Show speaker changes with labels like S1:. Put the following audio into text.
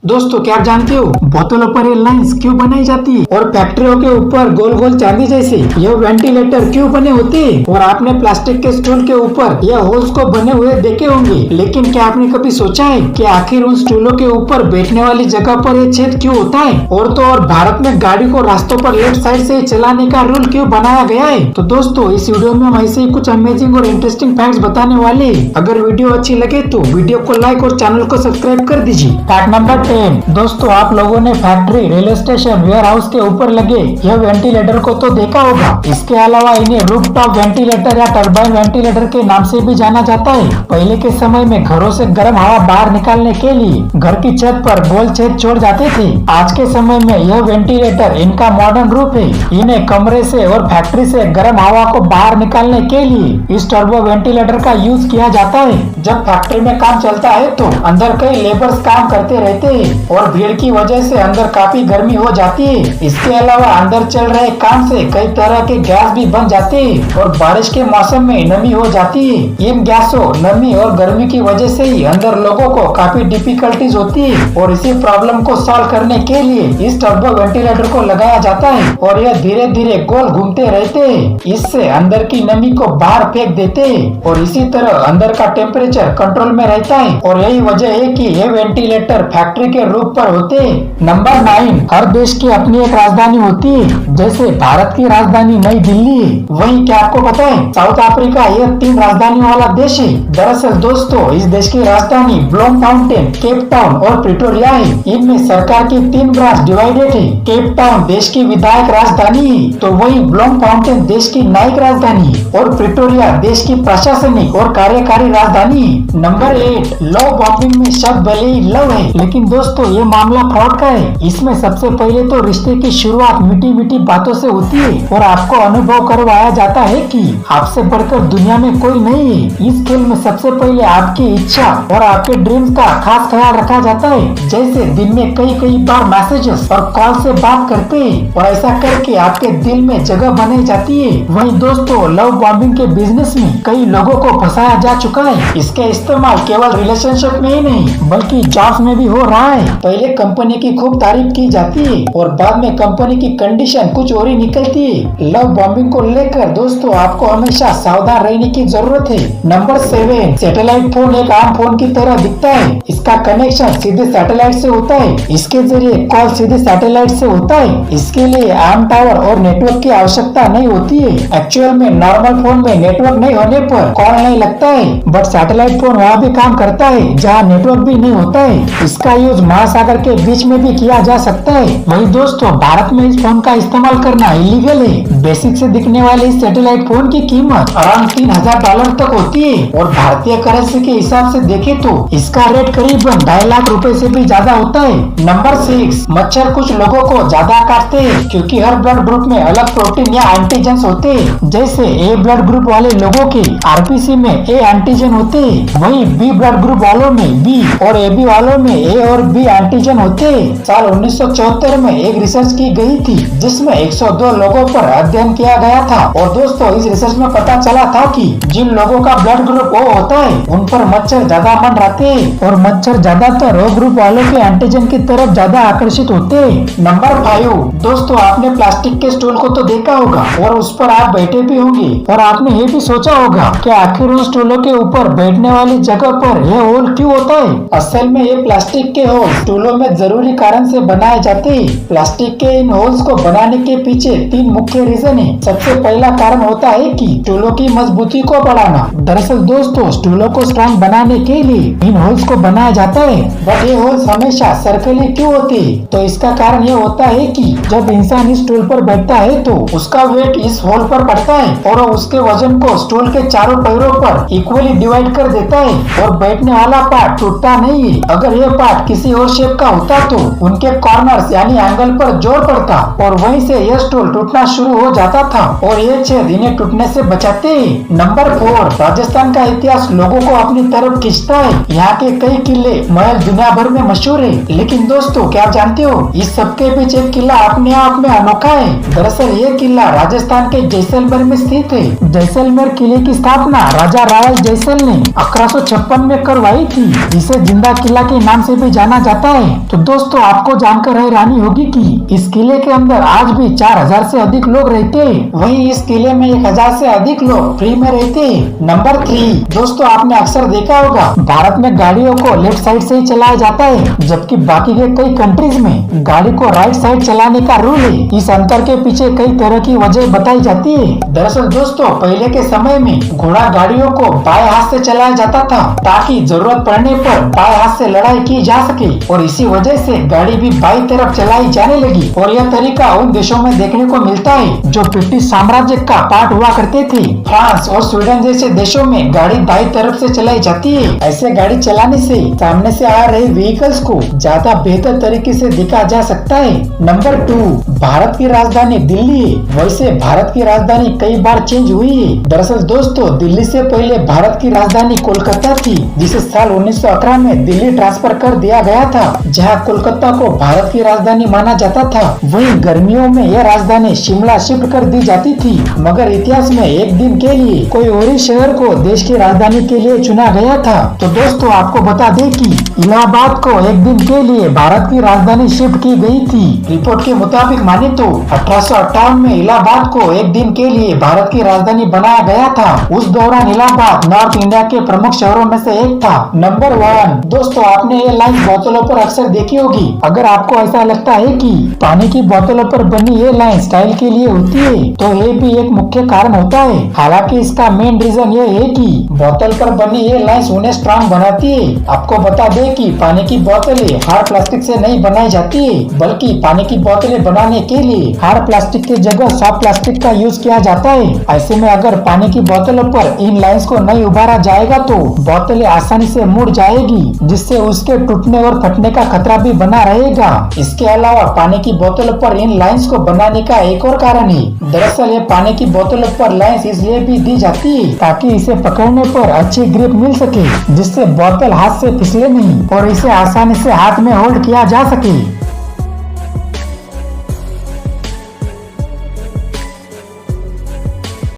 S1: दोस्तों क्या आप जानते हो बोतलों पर ये लाइंस क्यों बनाई जाती है और फैक्ट्रियों के ऊपर गोल गोल चांदी जैसे यह वेंटिलेटर क्यों बने होते हैं और आपने प्लास्टिक के स्टूल के ऊपर यह होल्स को बने हुए देखे होंगे, लेकिन क्या आपने कभी सोचा है कि आखिर उन स्टूलों के ऊपर बैठने वाली जगह पर ये छेद क्यों होता है? और तो और भारत में गाड़ी को रास्तों पर लेफ्ट साइड से चलाने का रूल क्यों बनाया गया है? तो दोस्तों इस वीडियो में हम ऐसे ही कुछ अमेजिंग और इंटरेस्टिंग फैक्ट्स बताने वाले हैं। अगर वीडियो अच्छी लगे तो वीडियो को लाइक और चैनल को सब्सक्राइब कर दीजिए। Fact number 10। दोस्तों आप लोगों ने factory, railway station, warehouse के ऊपर लगे यह वेंटिलेटर को तो देखा होगा। इसके अलावा इन्हें रूफ टॉप वेंटिलेटर या टर्बाइन वेंटिलेटर के नाम से भी जाना जाता है। पहले के समय में घरों से गर्म हवा बाहर निकालने के लिए घर की छत पर गोल छेद छोड़ जाते थे। आज के समय में यह वेंटिलेटर इनका मॉडर्न रूप है। इन्हें कमरे से और फैक्ट्री से गर्म हवा को बाहर निकालने के लिए इस टर्बो वेंटिलेटर का यूज किया जाता है। जब फैक्ट्री में काम चलता है तो अंदर कई लेबर्स काम करते रहते हैं और भीड़ की वजह से अंदर काफी गर्मी हो जाती है। इसके अलावा अंदर चल रहे काम से कई तरह के गैस भी बन जाते हैं और बारिश के मौसम में नमी हो जाती है। इन गैसों, नमी और गर्मी की वजह से ही अंदर लोगों को काफी डिफिकल्टीज होती है और इसी प्रॉब्लम को सॉल्व करने के लिए इस टर्बो वेंटिलेटर को लगाया जाता है और यह धीरे धीरे गोल घूमते रहते हैं। इससे अंदर की नमी को बाहर फेंक देते हैं और इसी तरह अंदर का टेम्परेचर कंट्रोल में रहता है और यही वजह है कि ये वेंटिलेटर फैक्ट्री के रूप पर होते हैं। नंबर 9। हर देश की अपनी एक राजधानी होती है। जैसे भारत की राजधानी नई दिल्ली है, वहीं क्या आपको पता है साउथ अफ्रीका यह 3 राजधानी वाला देश है। दरअसल दोस्तों इस देश की राजधानी ब्लूमफाउंटेन, केप टाउन और प्रिटोरिया है। इनमें सरकार की 3 ब्रांच डिवाइडेड है। केप टाउन देश की विधायक राजधानी है तो वही ब्लूमफाउंटेन देश की न्यायिक राजधानी है और प्रिटोरिया देश की प्रशासनिक और कार्यकारी राजधानी है। नंबर 8। लव बॉम्बिंग में शब्द भले ही लव है, लेकिन दोस्तों ये मामला फ्रॉड का है। इसमें सबसे पहले तो रिश्ते की शुरुआत मीठी मीठी बातों से होती है और आपको अनुभव करवाया जाता है कि आपसे बढ़कर दुनिया में कोई नहीं है। इस खेल में सबसे पहले आपकी इच्छा और आपके ड्रीम्स का खास ख्याल रखा जाता है। जैसे दिन में कई बार मैसेजेस और कॉल से बात करते हैं और ऐसा करके आपके दिल में जगह बनाई जाती है। वहीं दोस्तों लव बॉम्बिंग के बिजनेस में कई लोगों को फंसाया जा चुका है। इसका इस्तेमाल केवल रिलेशनशिप में ही नहीं बल्कि जॉब्स में भी हो रहा है। पहले कंपनी की खूब तारीफ की जाती है और बाद में कंपनी की कंडीशन कुछ और ही निकलती है। लव बॉम्बिंग को लेकर दोस्तों आपको हमेशा सावधान रहने की जरूरत है। नंबर 7। सैटेलाइट फोन एक आम फोन की तरह दिखता है। इसका कनेक्शन सीधे सैटेलाइट से होता है। इसके जरिए कॉल सीधे सैटेलाइट से होता है। इसके लिए आम टावर और नेटवर्क की आवश्यकता नहीं होती है। एक्चुअल में नॉर्मल फोन में नेटवर्क नहीं होने पर कॉल नहीं लगता है, बट सैटेलाइट फोन वहाँ भी काम करता है जहाँ नेटवर्क भी नहीं होता है। इसका यूज महासागर के बीच में भी किया जा सकता है। वहीं दोस्तों भारत में इस फोन का इस्तेमाल करना इलीगल है। बेसिक से दिखने वाले इस सैटेलाइट फोन की कीमत अराउंड $3000 तक होती है और भारतीय करेंसी के हिसाब से देखे तो इसका रेट करीबन 2.5 लाख रुपए से भी ज्यादा होता है। नंबर 6। मच्छर कुछ लोगों को ज्यादा काटते हैं क्योंकि हर ब्लड ग्रुप में अलग प्रोटीन या एंटीजन होते हैं। जैसे ए ब्लड ग्रुप वाले लोगों के आरपीसी में ए एंटीजन होते हैं, वहीं बी ब्लड ग्रुप वालों में बी और एबी वालों में ए और बी एंटीजन होते हैं। साल 1974 में एक रिसर्च की गई थी जिसमें 102 लोगों पर अध्ययन किया गया था और दोस्तों इस रिसर्च में पता चला था कि जिन लोगों का ब्लड ग्रुप ओ होता है उन पर मच्छर ज्यादा मंडराते हैं और मच्छर ज्यादातर ओ ग्रुप वालों के एंटीजन की तरफ ज्यादा आकर्षित होते हैं। नंबर 5। दोस्तों आपने प्लास्टिक के स्टूल को तो देखा होगा और उस पर आप बैठे भी होंगे और आपने ये भी सोचा होगा कि आखिर उन स्टूलों के ऊपर बैठने वाली जगह पर यह होल क्यों होता है? असल में ये प्लास्टिक के होल स्टूलों में जरूरी कारण से बनाए जाते हैं। प्लास्टिक के इन होल्स को बनाने के पीछे 3 मुख्य रीजन है। सबसे पहला कारण होता है कि स्टूलों की मजबूती को बढ़ाना। दरअसल दोस्तों स्टूलों को स्ट्रॉन्ग बनाने के लिए इन होल्स को बनाया जाता है, बट ये होल्स हमेशा सर्कली क्यों होते हैं? तो इसका कारण ये होता है कि जब इंसान इस स्टूल पर बैठता है तो उसका वेट इस होल पर पड़ता है और उसके वजन को स्टूल के चारों पैरों पर इक्वली डिवाइड कर देता है और बैठने वाला पार्ट टूटता नहीं है। अगर ये पार्ट किसी और शेप का होता तो उनके कॉर्नर्स यानी एंगल पर जोर पड़ता और वहीं से यह स्टूल टूटना शुरू हो जाता था और ये छेद इन्हें टूटने से बचाते हैं। नंबर 4। राजस्थान का इतिहास लोगों को अपनी तरफ खींचता है। यहाँ के कई किले, महल दुनिया भर में मशहूर है, लेकिन दोस्तों क्या आप जानते हो इस सबके पीछे एक किला अपने आप में अनोखा है। दरअसल ये किला राजस्थान के जैसलमेर में स्थित है। जैसलमेर किले की स्थापना राजा रायल जैसल ने 1156 में करवाई थी, जिसे जिंदा किला के नाम से भी जाना माना जाता है। तो दोस्तों आपको जानकर हैरानी होगी कि इस किले के अंदर आज भी 4000 से अधिक लोग रहते हैं। वहीं इस किले में 1000 से अधिक लोग फ्री में रहते हैं। नंबर 3 दोस्तों आपने अक्सर देखा होगा भारत में गाड़ियों को लेफ्ट साइड से ही चलाया जाता है, जबकि बाकी के कई कंट्रीज में गाड़ी को राइट साइड चलाने का रूल है। इस अंतर के पीछे कई तरह की वजह बताई जाती है। दरअसल दोस्तों पहले के समय में घोड़ा गाड़ियों को बाएं हाथ से चलाया जाता था ताकि जरूरत पड़ने पर बाएं हाथ से लड़ाई की जा सके, और इसी वजह से गाड़ी भी बाई तरफ चलाई जाने लगी। और यह तरीका उन देशों में देखने को मिलता है जो ब्रिटिश साम्राज्य का पार्ट हुआ करते थे। फ्रांस और स्वीडन जैसे देशों में गाड़ी दाई तरफ से चलाई जाती है। ऐसे गाड़ी चलाने से सामने से आ रहे व्हीकल्स को ज्यादा बेहतर तरीके से दिखा जा सकता है। नंबर 2 भारत की राजधानी दिल्ली है। वैसे भारत की राजधानी कई बार चेंज हुई है। दरअसल दोस्तों दिल्ली से पहले भारत की राजधानी कोलकाता थी, जिसे साल 1911 में दिल्ली ट्रांसफर कर दिया गया था, जहां कोलकाता को भारत की राजधानी माना जाता था। वहीं गर्मियों में यह राजधानी शिमला शिफ्ट कर दी जाती थी, मगर इतिहास में एक दिन के लिए कोई और ही शहर को देश की राजधानी के लिए चुना गया था। तो दोस्तों आपको बता दें कि इलाहाबाद को एक दिन के लिए भारत की राजधानी शिफ्ट की गई थी। रिपोर्ट के मुताबिक माने तो 1858 में इलाहाबाद को एक दिन के लिए भारत की राजधानी बनाया गया था। उस दौरान इलाहाबाद नॉर्थ इंडिया के प्रमुख शहरों में से एक था। नंबर 1 दोस्तों आपने ये लाइन बोतलों पर अक्सर देखी होगी। अगर आपको ऐसा लगता है कि पानी की बोतलों पर बनी ये लाइन स्टाइल के लिए होती है, तो ये भी एक मुख्य कारण होता है। हालांकि इसका मेन रीजन ये है कि बोतल पर बनी ये लाइंस उन्हें स्ट्रॉन्ग बनाती है। आपको बता दें कि पानी की बोतलें हार्ड प्लास्टिक से नहीं बनाई जाती है, बल्कि पानी की बोतलें बनाने के लिए हार्ड प्लास्टिक की जगह सॉफ्ट प्लास्टिक का यूज किया जाता है। ऐसे में अगर पानी की बोतलों पर इन लाइंस को नहीं उभारा जाएगा तो बोतलें आसानी से मुड़ जाएगी, जिससे उसके टूटने और फटने का खतरा भी बना रहेगा। इसके अलावा पानी की बोतलों पर इन लाइंस को बनाने का एक और कारण है। दरअसल ये पानी की बोतलों पर लाइंस इसलिए भी दी जाती है ताकि इसे पकड़ने पर अच्छी ग्रिप मिल सके, जिससे बोतल हाथ से फिसले नहीं और इसे आसानी से हाथ में होल्ड किया जा सके।